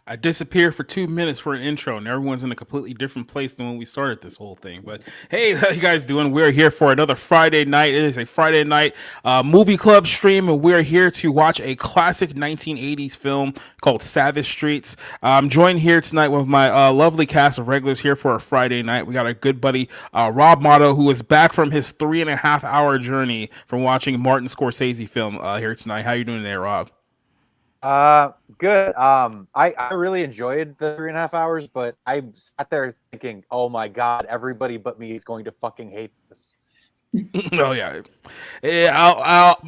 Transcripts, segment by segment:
I disappeared for 2 minutes for an intro, and everyone's in a completely different place than when we started this whole thing. But hey, how you guys doing? We're here for another Friday night. It is a Friday night movie club stream, and we're here to watch a classic 1980s film called Savage Streets. I'm joined here tonight with my lovely cast of regulars here for a Friday night. We got our good buddy Rob Motto, who is back from his 3.5 hour journey from watching Martin Scorsese film here tonight. How you doing there, Rob? Good. I really enjoyed the 3.5 hours, but I sat there thinking, oh my God, everybody but me is going to fucking hate this. Oh yeah,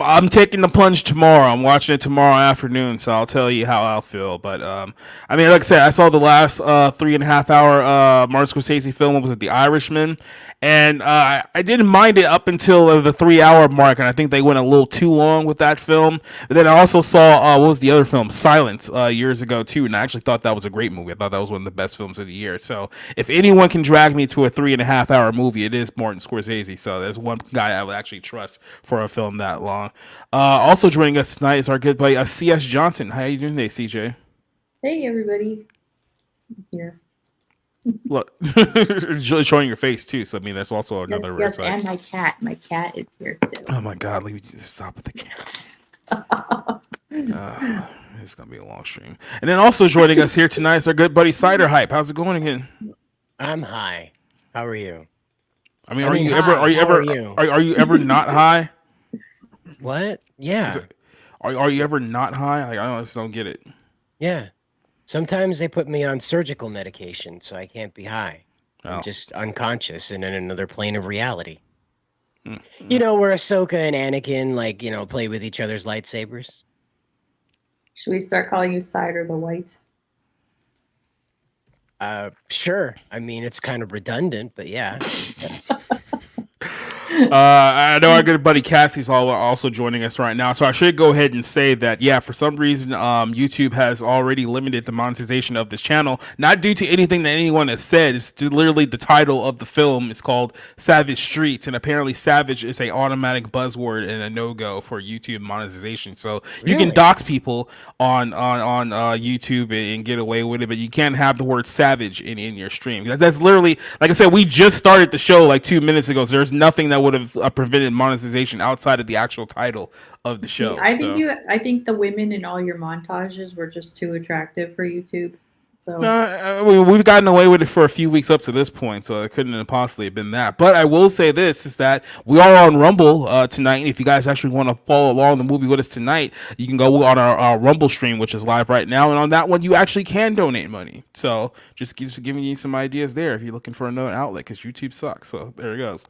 I'm taking the plunge tomorrow. I'm watching it tomorrow afternoon, so I'll tell you how I'll feel. But I mean, like I said, I saw the last 3.5 hour Martin Scorsese film. What was it, The Irishman? And I didn't mind it up until the 3 hour mark, and I think they went a little too long with that film. But then I also saw what was the other film, Silence, years ago too, and I actually thought that was a great movie. I thought that was one of the best films of the year. So if anyone can drag me to a 3.5 hour movie, it is Martin Scorsese. So there's one guy I would actually trust for a film that long. Also joining us tonight is our good buddy C.S. Johnson. How are you doing today, CJ? Hey everybody. Here. Look, showing your face too. So I mean, that's also another. Yes, and my cat. My cat is here too. Oh my God! Let me stop with the cat. It's gonna be a long stream. And then also joining us here tonight is our good buddy Cider Hype. How's it going again? I'm high. How are you? I mean, are you ever not high? What? Yeah. Are you ever not high? I just don't get it. Yeah. Sometimes they put me on surgical medication, so I can't be high. Oh. I'm just unconscious and in another plane of reality. Mm-hmm. You know, where Ahsoka and Anakin, play with each other's lightsabers. Should we start calling you Cider the White? Sure. I mean, it's kind of redundant, but yeah. I know our good buddy Cassie's also joining us right now, so I should go ahead and say that, yeah, for some reason, YouTube has already limited the monetization of this channel, not due to anything that anyone has said. It's literally the title of the film is called Savage Streets, and apparently Savage is a automatic buzzword and a no-go for YouTube monetization. So you can dox people on YouTube and get away with it, but you can't have the word savage in your stream. That's literally, like I said, we just started the show like 2 minutes ago, so there's nothing that would have prevented monetization outside of the actual title of the show. I think the women in all your montages were just too attractive for YouTube. So We've gotten away with it for a few weeks up to this point, so it couldn't have possibly been that. But I will say this, is that we are on Rumble tonight, and if you guys actually want to follow along the movie with us tonight, you can go on our Rumble stream, which is live right now, and on that one, you actually can donate money. So just giving you some ideas there if you're looking for another outlet, because YouTube sucks. So there it goes.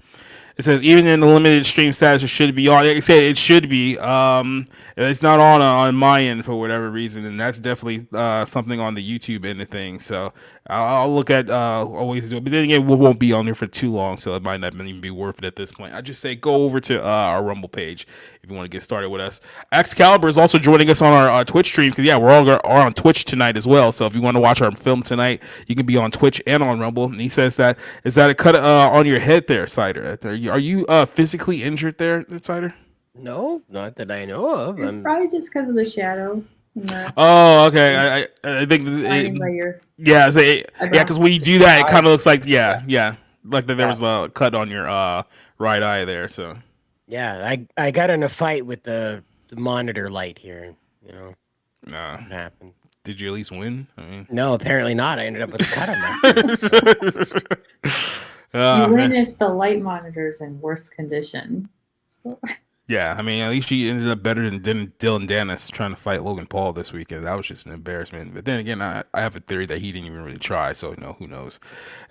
It says even in the limited stream status, it should be on. Like I said, it should be. It's not on my end for whatever reason, and that's definitely something on the YouTube end of things. So I'll look at always do it. But then again, we won't be on there for too long, so it might not even be worth it at this point. I just say go over to our Rumble page if you want to get started with us. Excalibur is also joining us on our Twitch stream, because yeah, we're all on Twitch tonight as well. So if you want to watch our film tonight, you can be on Twitch and on Rumble. And he says that is that a cut on your head there, Cider? Are you physically injured there, Cider? No, not that I know of. it's probably just because of the shadow. Oh, okay. I think yeah, because when you do that, it kind of looks like like there was a cut on your right eye there. So yeah, I got in a fight with the monitor light here. You know, what happened. Did you at least win? I mean, no, apparently not. I ended up with a cut on my face. You win if the light monitor's in worse condition. So. Yeah, I mean, at least she ended up better than Dylan Dennis trying to fight Logan Paul this weekend. That was just an embarrassment. But then again, I have a theory that he didn't even really try, so who knows?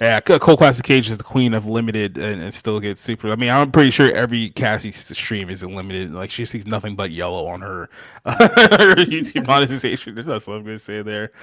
Yeah, Cole Classic Cage is the queen of limited and still gets super. I mean, I'm pretty sure every Cassie stream is limited. Like, she sees nothing but yellow on her YouTube monetization. That's what I'm going to say there.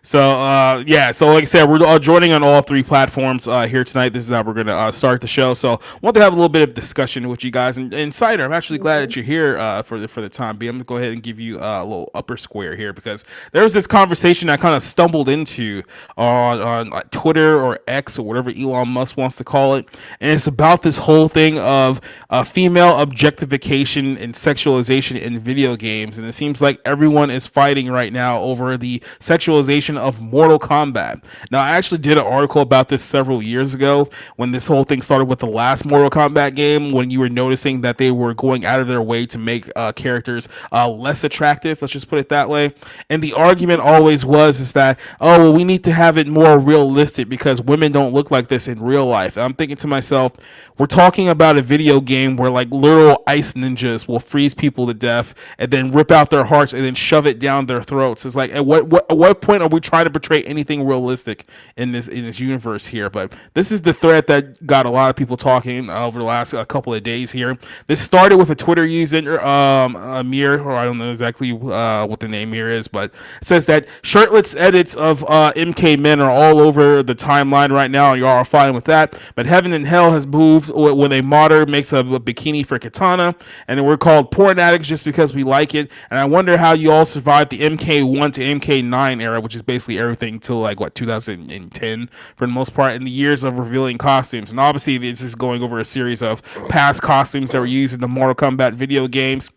So, so like I said, we're joining on all three platforms here tonight. This is how we're going to start the show. So, I want to have a little bit of discussion with you guys. And Cider, I'm actually glad that you're here for the time being. I'm going to go ahead and give you a little upper square here, because there was this conversation I kind of stumbled into on Twitter or X or whatever Elon Musk wants to call it. And it's about this whole thing of female objectification and sexualization in video games. And it seems like everyone is fighting right now over the sexualization of Mortal Kombat. Now, I actually did an article about this several years ago when this whole thing started with the last Mortal Kombat game, when you were noticing that they were going out of their way to make characters less attractive, let's just put it that way. And the argument always is that, oh, well, we need to have it more realistic because women don't look like this in real life. And I'm thinking to myself, we're talking about a video game where like literal ice ninjas will freeze people to death and then rip out their hearts and then shove it down their throats. It's like, at what point are we trying to portray anything realistic in this universe here? But this is the thread that got a lot of people talking over the last couple of days here. This started with a Twitter user, Amir, or I don't know exactly what the name here is, but it says that shirtless edits of MK men are all over the timeline right now. Y'all are fine with that, but Heaven and Hell has moved when a modder makes a bikini for Katana, and we're called porn addicts just because we like it. And I wonder how you all survived the MK1 to MK9 era, which is basically everything till like 2010 for the most part, in the years of revealing costumes. And obviously this is going over a series of past costumes that were used in the Mortal Kombat video games.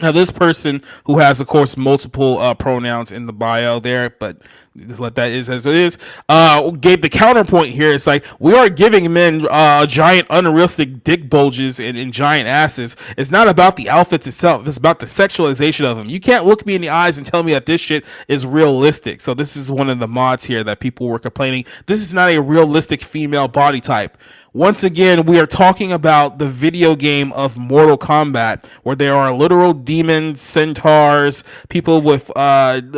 Now, this person, who has, of course, multiple pronouns in the bio there, but just let that is as it is, gave the counterpoint here. It's like, we are giving men giant, unrealistic dick bulges and giant asses. It's not about the outfits itself. It's about the sexualization of them. You can't look me in the eyes and tell me that this shit is realistic. So this is one of the mods here that people were complaining. This is not a realistic female body type. Once again, we are talking about the video game of Mortal Kombat, where there are literal demons, centaurs, people with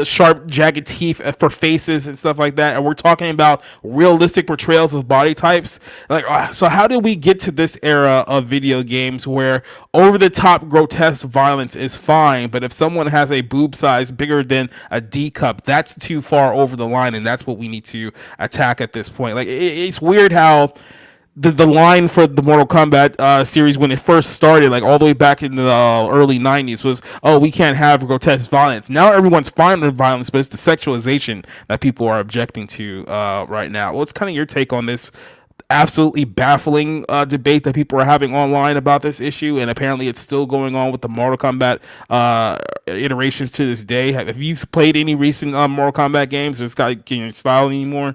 sharp, jagged teeth for faces and stuff like that. And we're talking about realistic portrayals of body types. Like, so how did we get to this era of video games where over-the-top grotesque violence is fine, but if someone has a boob size bigger than a D cup, that's too far over the line, and that's what we need to attack at this point. Like, it's weird how the line for the Mortal Kombat series when it first started, like all the way back in the early 90s, was, oh, we can't have grotesque violence. Now everyone's fine with violence, but it's the sexualization that people are objecting to right now. What's kind of your take on this absolutely baffling debate that people are having online about this issue? And apparently it's still going on with the Mortal Kombat iterations to this day. Have you played any recent Mortal Kombat games? Or it's got your style anymore?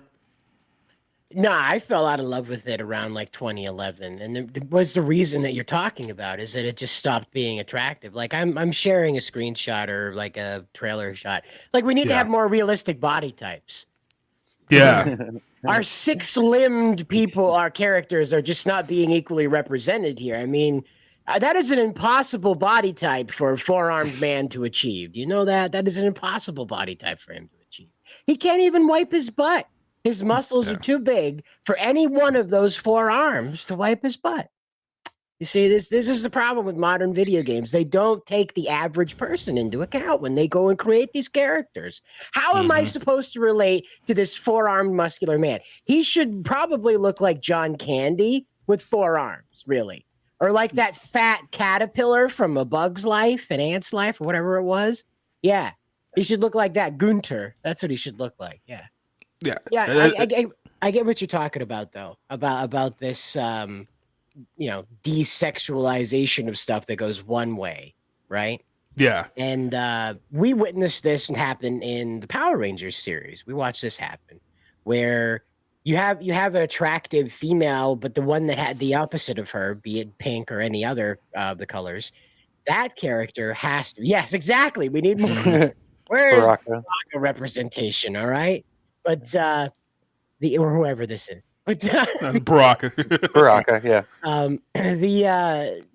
No, I fell out of love with it around like 2011, and it was the reason that you're talking about is that it just stopped being attractive. Like I'm sharing a screenshot or like a trailer shot. Like we need to have more realistic body types. Yeah. Our six-limbed people, our characters are just not being equally represented here. I mean, that is an impossible body type for a four-armed man to achieve. Do you know that? That is an impossible body type for him to achieve. He can't even wipe his butt. His muscles are too big for any one of those four arms to wipe his butt. You see, this is the problem with modern video games. They don't take the average person into account when they go and create these characters. How am I supposed to relate to this four-armed muscular man? He should probably look like John Candy with four arms, really. Or like that fat caterpillar from A Bug's Life, An Ant's Life, or whatever it was. Yeah, he should look like that. Gunter. That's what he should look like. Yeah. Yeah. I get what you're talking about, though, about this desexualization of stuff that goes one way, right? Yeah. And we witnessed this happen in the Power Rangers series. We watched this happen where you have an attractive female, but the one that had the opposite of her, be it pink or any other the colors, that character has to. Yes, exactly. We need more. Where's the representation? All right, but or whoever this is. But that's Baraka. Baraka, yeah.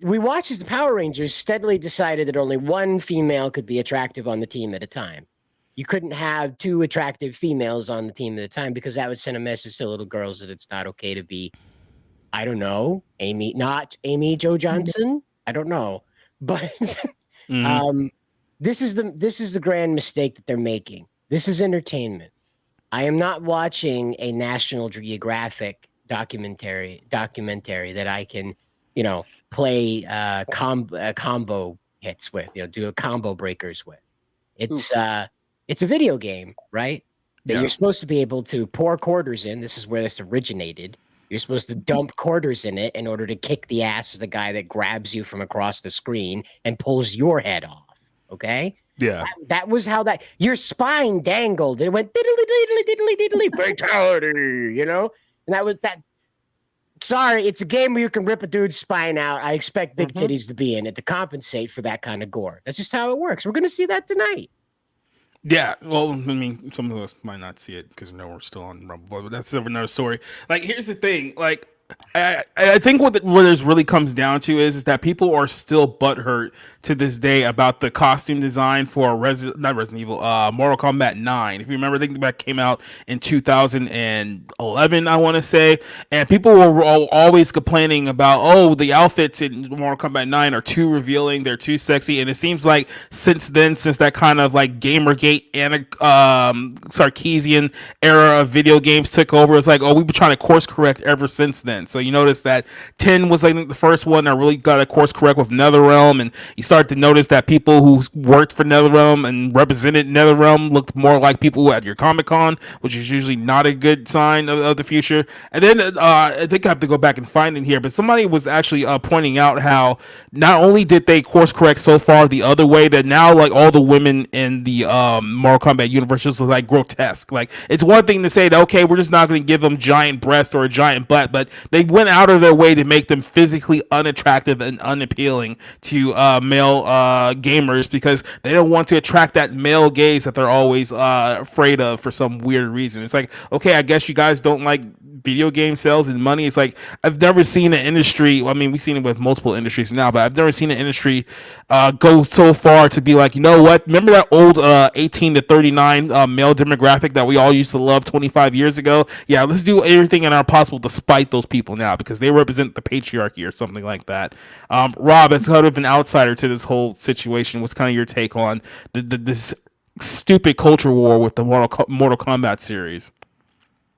We watched as the Power Rangers steadily decided that only one female could be attractive on the team at a time. You couldn't have two attractive females on the team at a time because that would send a message to little girls that it's not okay to be, I don't know, not Amy Jo Johnson. I don't know, but this is the grand mistake that they're making. This is entertainment. I am not watching a National Geographic documentary that I can, play combo hits with, do a combo breakers with. It's a video game, right? That you're supposed to be able to pour quarters in. This is where this originated. You're supposed to dump quarters in it in order to kick the ass of the guy that grabs you from across the screen and pulls your head off. Okay? Yeah. That was how your spine dangled. It went diddly diddly diddly diddly fatality, And that was that. Sorry, it's a game where you can rip a dude's spine out. I expect big titties to be in it to compensate for that kind of gore. That's just how it works. We're going to see that tonight. Yeah, well, I mean, some of us might not see it because we're still on Rumble, but that's another story. Like, here's the thing, like, I think what this really comes down to is that people are still butthurt to this day about the costume design for not Resident Evil, Mortal Kombat 9. If you remember, I think that came out in 2011, I want to say, and people were always complaining about, the outfits in Mortal Kombat 9 are too revealing, they're too sexy, and it seems like since that kind of like Gamergate and Sarkeesian era of video games took over, it's like, we've been trying to course correct ever since then. So you notice that 10 was like the first one that really got a course correct with NetherRealm, and you start to notice that people who worked for NetherRealm and represented NetherRealm looked more like people at your Comic-Con, which is usually not a good sign of the future. And then I think I have to go back and find it here, but somebody was actually pointing out how not only did they course correct so far the other way, that now like all the women in the Mortal Kombat universe just look like grotesque. Like, it's one thing to say that, okay, we're just not going to give them giant breast or a giant butt, but they went out of their way to make them physically unattractive and unappealing to male gamers because they don't want to attract that male gaze that they're always afraid of for some weird reason. It's like, okay, I guess you guys don't like video game sales and money. It's like, I've never seen an industry, I mean, we've seen it with multiple industries now, but I've never seen an industry go so far to be like, you know what, remember that old 18 to 39 male demographic that we all used to love 25 years ago? Yeah, let's do everything in our possible to spite those people now because they represent the patriarchy or something like that. Rob, as kind of an outsider to this whole situation, what's kind of your take on this stupid culture war with the Mortal Kombat series?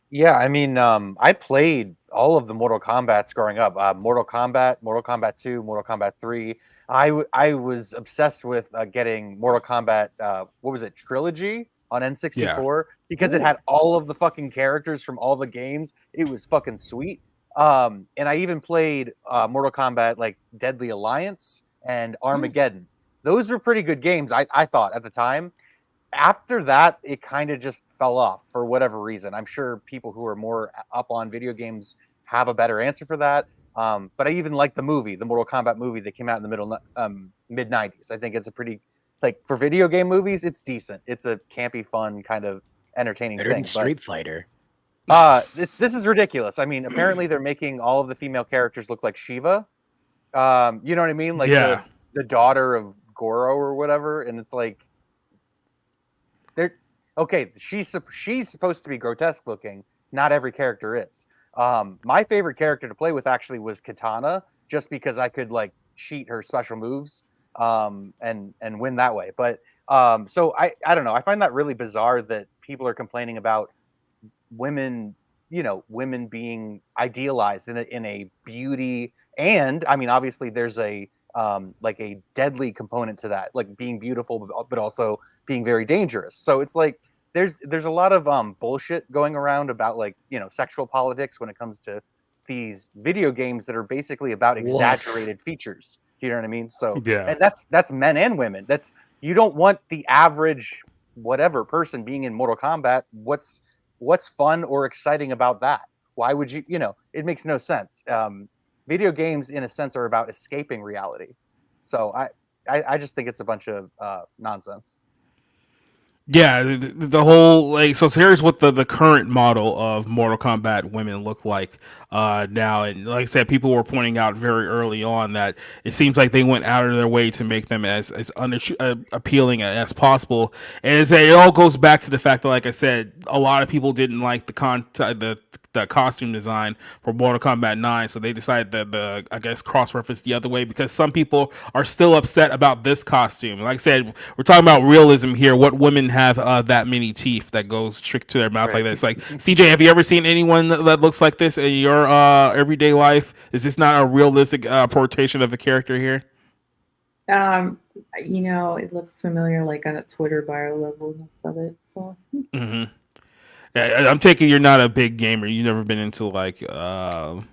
Yeah, I mean, I played all of the Mortal Kombats growing up. Mortal Kombat 2, Mortal Kombat 3. I was obsessed with getting Mortal Kombat, what was it, Trilogy on N64 because it had all of the fucking characters from all the games. It was fucking sweet. And I even played Mortal Kombat like Deadly Alliance and Armageddon. Those were pretty good games, I thought at the time. After that, it kind of just fell off for whatever reason. I'm sure people who are more up on video games have a better answer for that. But I even like the Mortal Kombat movie that came out in the mid 90s. I think it's a pretty, like, for video game movies, it's decent. It's a campy, fun kind of entertaining better thing. Than Street Fighter. This is ridiculous. I mean, apparently they're making all of the female characters look like Shiva. You know what I mean? Like Yeah. the daughter of Goro or whatever, and it's like they're okay. She's supposed to be grotesque looking. Not every character is. My favorite character to play with actually was Katana, just because I could like cheat her special moves, and win that way. But so I don't know. I find that really bizarre that people are complaining about women, women being idealized in a beauty, and I mean, obviously there's a like a deadly component to that, like being beautiful, but also being very dangerous. So it's like there's a lot of bullshit going around about like sexual politics when it comes to these video games that are basically about exaggerated features. You know what I mean? So Yeah. and that's men and women. That's you don't want the average whatever person being in Mortal Kombat. What's fun or exciting about that? Why would you? It makes no sense. Video games, in a sense, are about escaping reality. So I just think it's a bunch of nonsense. Yeah, the whole like so here's what the current model of Mortal Kombat women look like now, and like I said, people were pointing out very early on that it seems like they went out of their way to make them as appealing as possible, and it all goes back to the fact that, like I said, a lot of people didn't like the costume design for Mortal Kombat 9, so they decided that I guess cross-reference the other way because some people are still upset about this costume. Like I said, we're talking about realism here. What women have that many teeth that goes trick to their mouth like that? It's like, CJ, have you ever seen anyone that looks like this in your everyday life? Is this not a realistic portrayal of a character here? It looks familiar, like on a Twitter bio level of it. So. Mm-hmm. I'm taking you're not a big gamer. You've never been into like No.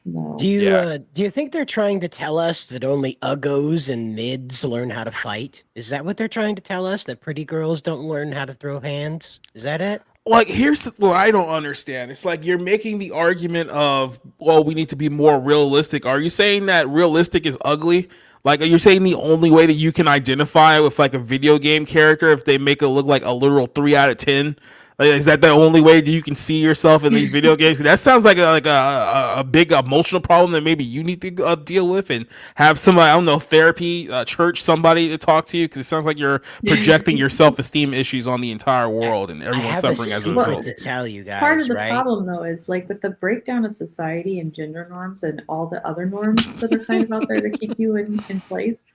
No. Do you think they're trying to tell us that only uggos and mids learn how to fight? Is that what they're trying to tell us? That pretty girls don't learn how to throw hands? Is that it? Like, here's what I don't understand. It's like you're making the argument of, well, we need to be more realistic. Are you saying that realistic is ugly? Like, are you saying the only way that you can identify with like a video game character if they make it look like a literal 3 out of 10? Like, is that the only way that you can see yourself in these video games? That sounds like a big emotional problem that maybe you need to deal with and have somebody, I don't know, therapy, church, somebody to talk to you, because it sounds like you're projecting your self-esteem issues on the entire world and everyone's suffering as a result. To tell you guys, part of the problem, though, is like with the breakdown of society and gender norms and all the other norms that are kind of out there to keep you in place,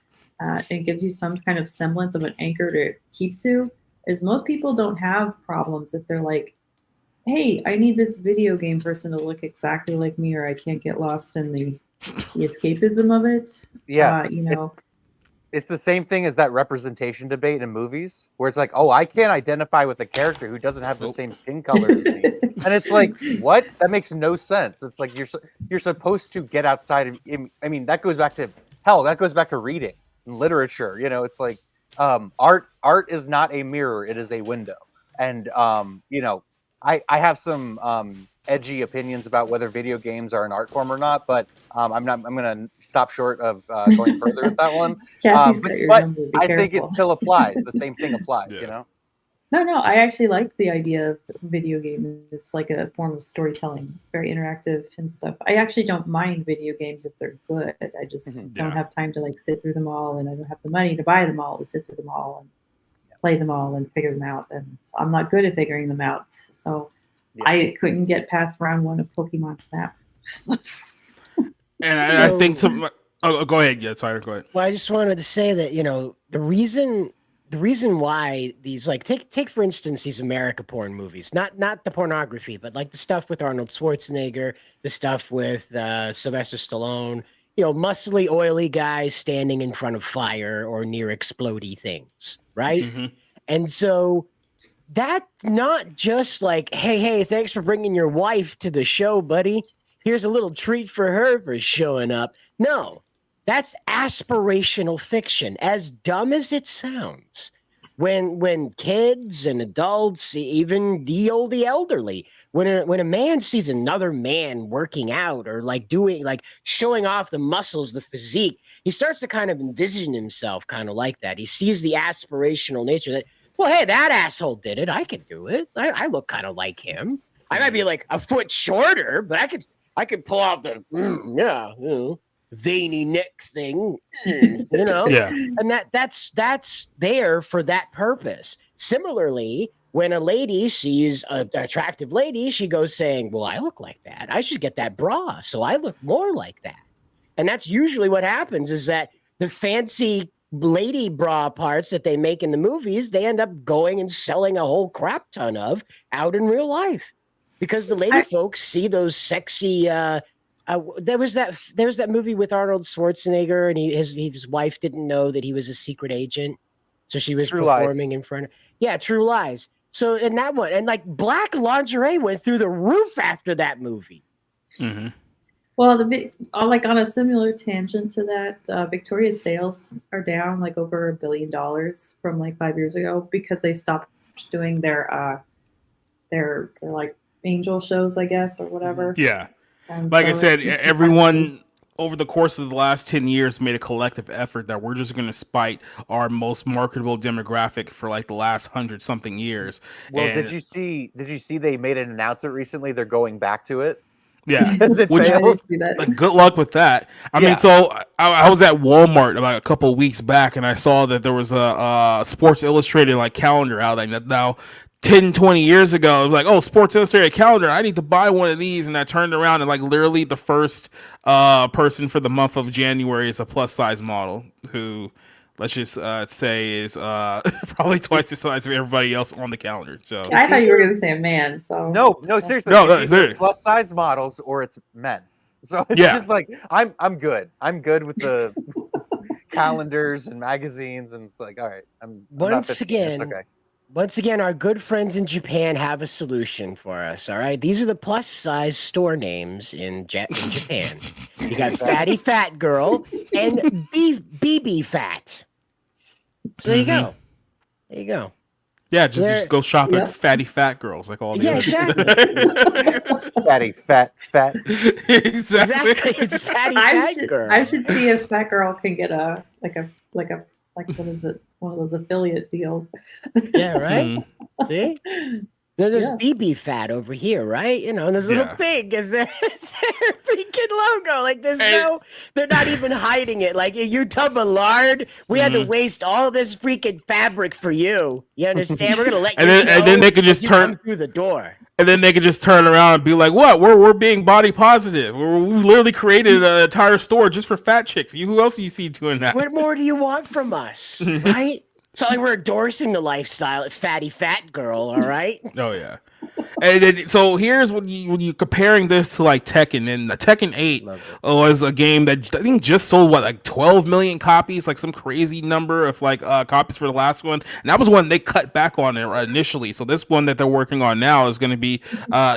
it gives you some kind of semblance of an anchor to keep to. Is most people don't have problems if they're like, hey, I need this video game person to look exactly like me, or I can't get lost in the escapism of it. Yeah, it's the same thing as that representation debate in movies, where it's like, oh, I can't identify with a character who doesn't have the same skin color as me, and it's like, what? That makes no sense. It's like you're supposed to get outside of. I mean, that goes back to that goes back to reading and literature. It's like. Art is not a mirror, it is a window. And I have some edgy opinions about whether video games are an art form or not, but I'm gonna stop short of going further with that one. But I think it still applies. The same thing applies, No, I actually like the idea of video games. It's like a form of storytelling. It's very interactive and stuff. I actually don't mind video games if they're good. I just don't have time to like sit through them all, and I don't have the money to buy them all, to sit through them all and play them all and figure them out. And so I'm not good at figuring them out. So I couldn't get past round 1 of Pokemon Snap. And I think some. Oh, go ahead. Yeah, sorry. Go ahead. Well, I just wanted to say that the reason why these, like, take for instance these America porn movies, not the pornography, but like the stuff with Arnold Schwarzenegger, the stuff with Sylvester Stallone, muscly, oily guys standing in front of fire or near explodey things, right? Mm-hmm. And so that's not just like, hey, thanks for bringing your wife to the show, buddy. Here's a little treat for her for showing up. No. That's aspirational fiction. As dumb as it sounds, when kids and adults, even the elderly, when a man sees another man working out or like doing like showing off the muscles, the physique, he starts to kind of envision himself kind of like that. He sees the aspirational nature that, well, hey, that asshole did it. I can do it. I look kind of like him. I might be like a foot shorter, but I could pull off the veiny neck thing, Yeah. and that's there for that purpose. Similarly, when a lady sees an attractive lady, she goes saying, well, I look like that. I should get that bra so I look more like that. And that's usually what happens, is that the fancy lady bra parts that they make in the movies, they end up going and selling a whole crap ton of out in real life, because the lady folks see those sexy there was that movie with Arnold Schwarzenegger, and his wife didn't know that he was a secret agent, so she was performing in front of. Yeah, True Lies. So in that one, and like black lingerie went through the roof after that movie. Mm-hmm. Well, like on a similar tangent to that, Victoria's sales are down like over $1 billion from like 5 years ago because they stopped doing their like angel shows, I guess, or whatever. Yeah. Like I said, everyone over the course of the last 10 years made a collective effort that we're just going to spite our most marketable demographic for like the last 100-something years. Well, did you see they made an announcement recently? They're going back to it. Yeah. Which, like, good luck with that. I mean, so I was at Walmart about a couple of weeks back, and I saw that there was a Sports Illustrated like calendar out like that now. 10, 20 years ago, it was like, oh, Sports Illustrated calendar, I need to buy one of these. And I turned around and like literally the first person for the month of January is a plus size model who, let's just say, is probably twice the size of everybody else on the calendar. So I thought you were going to say a man. So no, seriously, no, seriously. Plus size models or it's men. So it's just like I'm good. I'm good with the calendars and magazines, and it's like, all right, I'm once again. Okay. Once again, our good friends in Japan have a solution for us, all right? These are the plus-size store names in Japan. You got Fatty Fat Girl and BB Fat. So there you go. There you go. Yeah, just go shop at Fatty Fat Girls, like all the others. Exactly. Fatty Fat. Exactly. It's Fatty Fat Girl. I should see if Fat Girl can get a what is it? One of those affiliate deals. Yeah, right. See, there's BB Fat over here, right? You know, and there's a little pig. Is their freaking logo? Like they're not even hiding it. Like Utah Millard, we had to waste all this freaking fabric for you. You understand? We're gonna let you. And then they could just turn through the door. And then they could just turn around and be like, "What? We're being body positive. We literally created an entire store just for fat chicks. Who else do you see doing that? What more do you want from us, right? It's not like we're endorsing the lifestyle at Fatty Fat Girl, all right? Oh yeah. And then, so here's when you comparing this to like Tekken, and the Tekken 8 was a game that I think just sold like 12 million copies, like some crazy number of like copies for the last one, and that was one they cut back on it initially. So this one that they're working on now is going to be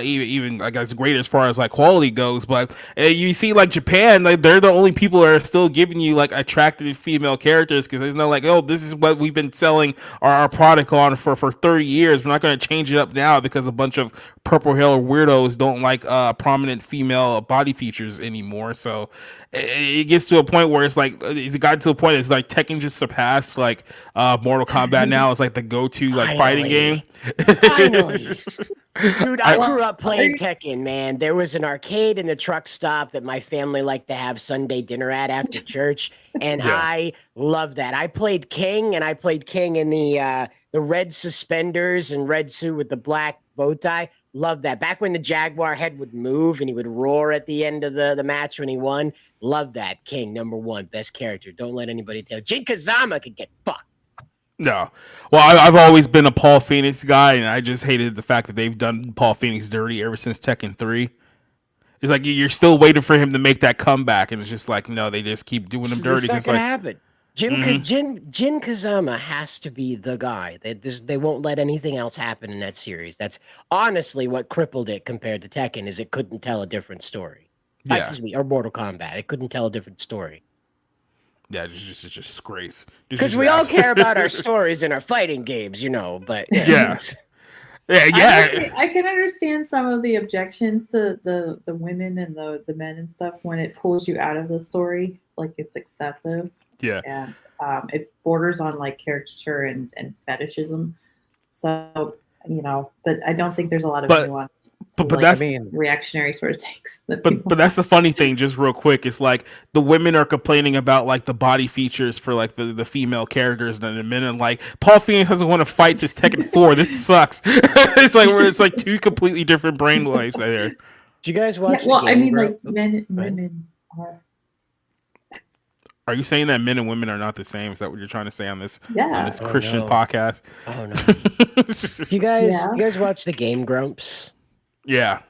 even I guess great as far as like quality goes. But you see like Japan, like they're the only people that are still giving you like attractive female characters, because there's no like, oh, this is what we've been selling our product on for 30 years. We're not going to change it up now because a bunch of purple hair weirdos don't like prominent female body features anymore. So it gets to a point where it's like it got to a point it's like Tekken just surpassed like Mortal Kombat now. It's like the go-to like fighting game. Dude, I grew up playing Tekken, man. There was an arcade in the truck stop that my family liked to have Sunday dinner at after church, and I loved that. I played King, and I played King in the red suspenders and red suit with the black bow tie. Love that. Back when the Jaguar head would move and he would roar at the end of the match when he won. Love that. King, #1, best character. Don't let anybody tell. Jin Kazama could get fucked. No. Well, I've always been a Paul Phoenix guy, and I just hated the fact that they've done Paul Phoenix dirty ever since Tekken 3. It's like you're still waiting for him to make that comeback, and it's just like, no, they just keep doing him dirty. It's not going to happen. Jin Kazama has to be the guy. They won't let anything else happen in that series. That's honestly what crippled it compared to Tekken, is it couldn't tell a different story. Excuse me, or Mortal Kombat. It couldn't tell a different story. Yeah, just disgrace. Because we all care about our stories and our fighting games, but Yeah. Yeah. I can understand some of the objections to the women and the men and stuff when it pulls you out of the story, like it's excessive. Yeah. And it borders on like caricature and fetishism. So, but I don't think there's a lot of nuance. But that's reactionary sort of takes. But that's the funny thing, just real quick. It's like the women are complaining about like the body features for like the female characters, and the men are like, Paul Phoenix doesn't want to fight since Tekken 4. This sucks. It's like two completely different brainwaves there. Did you guys watch? Yeah, well, I mean, like men and women are. Are you saying that men and women are not the same? Is that what you're trying to say on this Christian podcast? Oh no! Do you guys watch the Game Grumps? Yeah.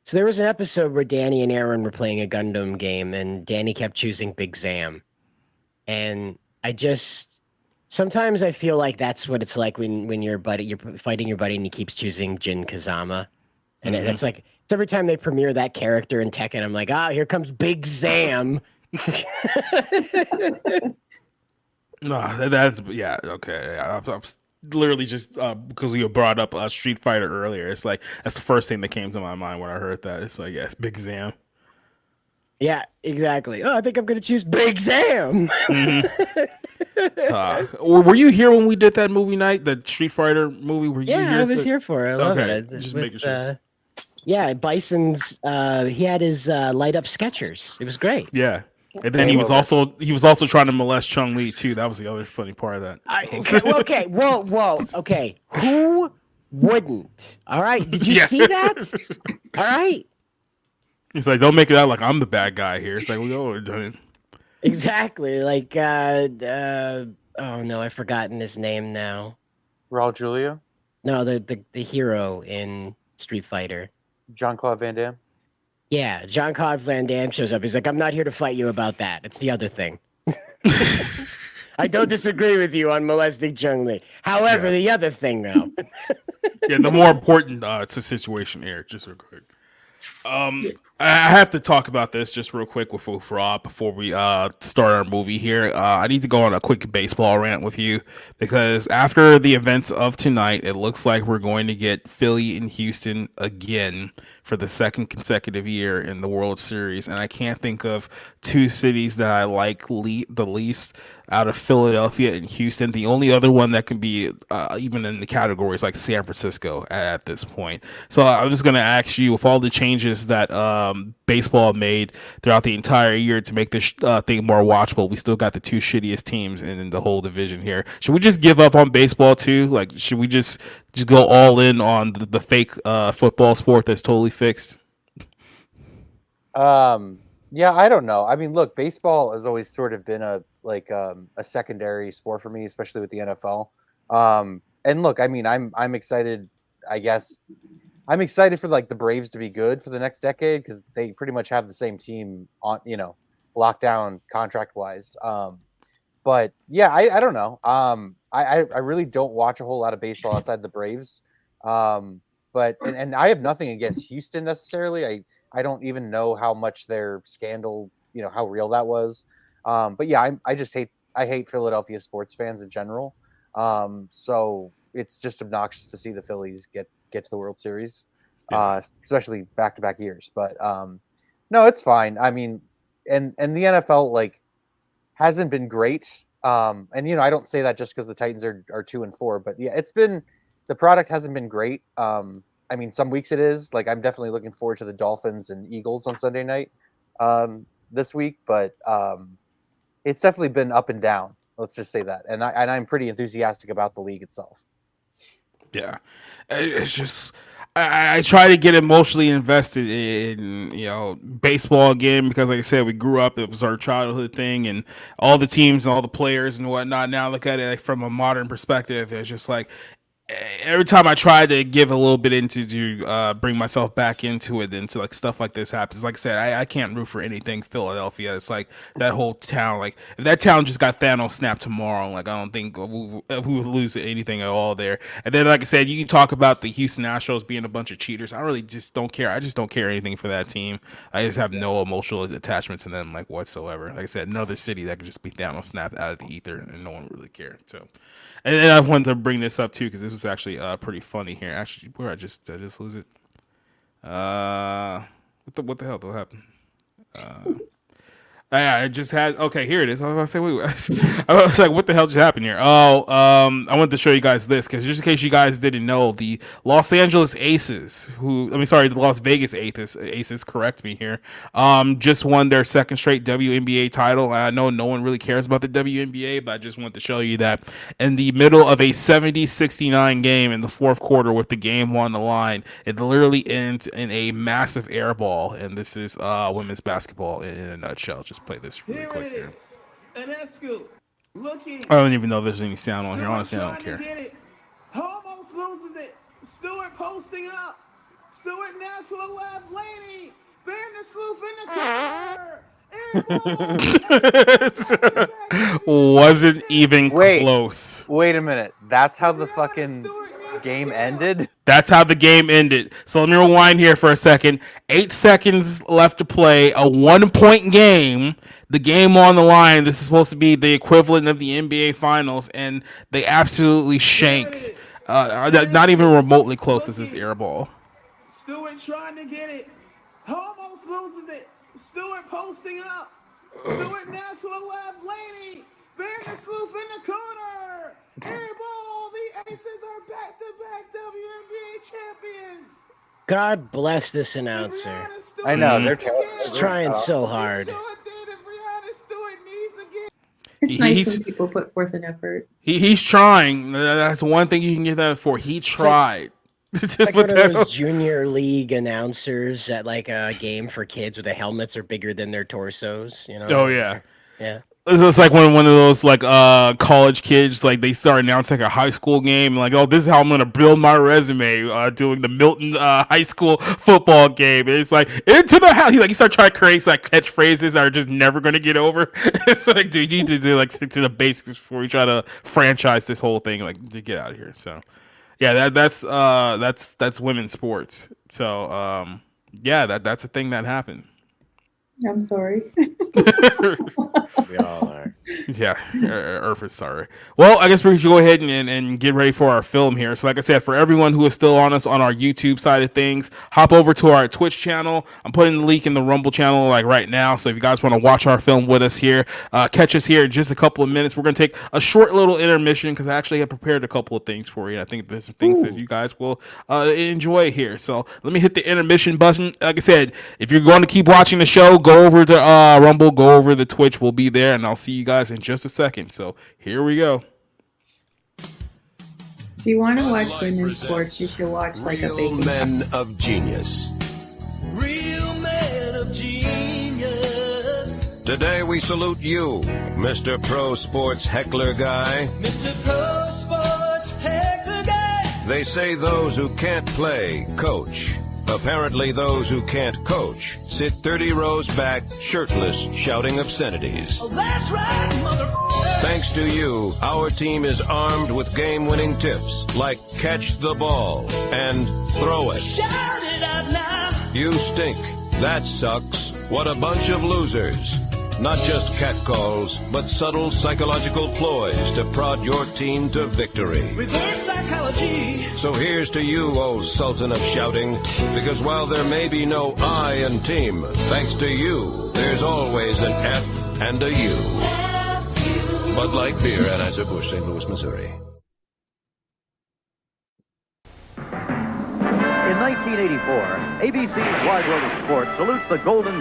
So there was an episode where Danny and Aaron were playing a Gundam game, and Danny kept choosing Big Zam, and sometimes I feel like that's what it's like when you're fighting your buddy and he keeps choosing Jin Kazama, and it's like it's every time they premiere that character in Tekken, I'm like, here comes Big Zam. No, that's okay. I'm literally just because we brought up Street Fighter earlier. It's like that's the first thing that came to my mind when I heard that. It's like, it's Big Zam. Yeah, exactly. I think I'm gonna choose Big Zam. Were you here when we did that movie night, the Street Fighter movie? Were you here? I was here for it. I love it. Just making sure. Bison's he had his light up Skechers. It was great. Yeah. And then he was also trying to molest Chun-Li too. That was the other funny part of that. Okay. Whoa. Okay. Who wouldn't? All right. Did you see that? All right. He's like, don't make it out like I'm the bad guy here. It's like, we're done it. Exactly. Like, oh no, I've forgotten his name now. Raul Julia? No, the hero in Street Fighter. Jean-Claude Van Damme? Yeah, Jean-Claude Van Damme shows up. He's like, I'm not here to fight you about that. It's the other thing. I don't disagree with you on molesting Chun-Li. However, the other thing, though. The more important it's a situation here, just real quick. I have to talk about this just real quick before we start our movie here. I need to go on a quick baseball rant with you because after the events of tonight, it looks like we're going to get Philly and Houston again for the second consecutive year in the World Series, and I can't think of two cities that I like the least out of Philadelphia and Houston. The only other one that can be even in the category is like San Francisco at this point. So I'm just going to ask you, with all the changes that baseball made throughout the entire year to make this thing more watchable, we still got the two shittiest teams in the whole division here. Should we just give up on baseball too? Like, should we just go all in on the fake football sport that's totally fixed? Yeah, I don't know. I mean, look, baseball has always sort of been a secondary sport for me, especially with the NFL. And look, I mean, I'm excited. I guess I'm excited for like the Braves to be good for the next decade because they pretty much have the same team on, locked down contract wise. But yeah, I don't know. I really don't watch a whole lot of baseball outside the Braves. But I have nothing against Houston necessarily. I don't even know how much their scandal, how real that was. But yeah, I hate Philadelphia sports fans in general. So it's just obnoxious to see the Phillies get to the World Series, especially back-to-back years. But no, it's fine. I mean, and the NFL hasn't been great. And I don't say that just because the Titans are 2-4, but yeah, the product hasn't been great. I mean, some weeks it is. Like, I'm definitely looking forward to the Dolphins and Eagles on Sunday night this week, but it's definitely been up and down. Let's just say that. And I'm pretty enthusiastic about the league itself. Yeah, it's just I try to get emotionally invested in baseball again because, like I said, we grew up. It was our childhood thing, and all the teams and all the players and whatnot. Now look at it from a modern perspective. It's just like every time I try to give a little bit into to bring myself back into it, into like stuff like this happens. Like I said, I can't root for anything Philadelphia. It's like that whole town. Like if that town just got Thanos snapped tomorrow, like I don't think we would lose anything at all there. And then, like I said, you can talk about the Houston Astros being a bunch of cheaters. I really just don't care. I just don't care anything for that team. I just have no emotional attachment to them, like whatsoever. Like I said, another city that could just be Thanos snapped out of the ether, and no one really cared. So. And then I wanted to bring this up too because this was actually pretty funny here. Actually, where did I just lose it? What the hell? What happened? I just had here it is. I was gonna say, wait. I was like, what the hell just happened here? I wanted to show you guys this because just in case you guys didn't know, the Los Angeles Aces, the Las Vegas Aces, correct me here, just won their second straight WNBA title. I know no one really cares about the WNBA, but I just wanted to show you that in the middle of a 70-69 game in the fourth quarter with the game on the line, it literally ends in a massive air ball, and this is women's basketball in a nutshell. Just play this really quick here. I don't even know if there's any sound on here. Honestly, I don't care. Almost loses it. Stewart posting up. Stewart now to a left. Lady. Vandersloot in the corner. Wasn't even close. Wait a minute. That's how the fucking game ended? That's how the game ended. So let me rewind here for a second. 8 seconds left to play. A 1-point game. The game on the line. This is supposed to be the equivalent of the NBA Finals, and they absolutely shank. Not even remotely close. This is air ball. Stewart trying to get it. Almost loses it. Stewart posting up. Stewart now to a left. Lady. Vandersloot in the corner. Air ball. The Aces are back-to-back WNBA champions. God bless this announcer. I know, they're terrible. He's trying so hard. It's nice when people put forth an effort. He's trying. That's one thing you can get that for. He tried. It's like one of those junior league announcers at like a game for kids where the helmets are bigger than their torsos. You know? Oh yeah. Yeah. It's like when one of those like college kids, like they start announcing like a high school game, like, oh, this is how I'm gonna build my resume, doing the Milton high school football game. And it's like into the house. He start trying to create like catchphrases that are just never gonna get over. It's like, dude, you need to like stick to the basics before you try to franchise this whole thing. Like, to get out of here. So, yeah, that's women's sports. So, yeah, that's a thing that happened. I'm sorry. We all are. Yeah, Earth is sorry. Well, I guess we should go ahead and get ready for our film here. So like I said, for everyone who is still on us on our YouTube side of things, hop over to our Twitch channel. I'm putting the link in the Rumble channel like right now. So if you guys want to watch our film with us here, catch us here in just a couple of minutes. We're going to take a short little intermission because I actually have prepared a couple of things for you. I think there's some things that you guys will enjoy here. So let me hit the intermission button. Like I said, if you're going to keep watching the show, go over to Rumble, go over to Twitch. We'll be there, and I'll see you guys in just a second. So here we go. If you want to watch women's sports, you should watch like a Real big men of genius. Real men of genius. Today we salute you, Mr. Pro Sports Heckler Guy. Mr. Pro Sports Heckler Guy. They say those who can't play, coach. Apparently those who can't coach sit 30 rows back, shirtless, shouting obscenities. Oh, that's right, motherfucker. Thanks to you, our team is armed with game-winning tips like catch the ball and throw it. Shout it out now. You stink. That sucks. What a bunch of losers. Not just catcalls, but subtle psychological ploys to prod your team to victory. Reverse psychology. So here's to you, old Sultan of Shouting, because while there may be no I in team, thanks to you, there's always an F and a U. Bud Light Beer, Anheuser-Busch, St. Louis, Missouri. In 1984, ABC's Wide World of Sports salutes the golden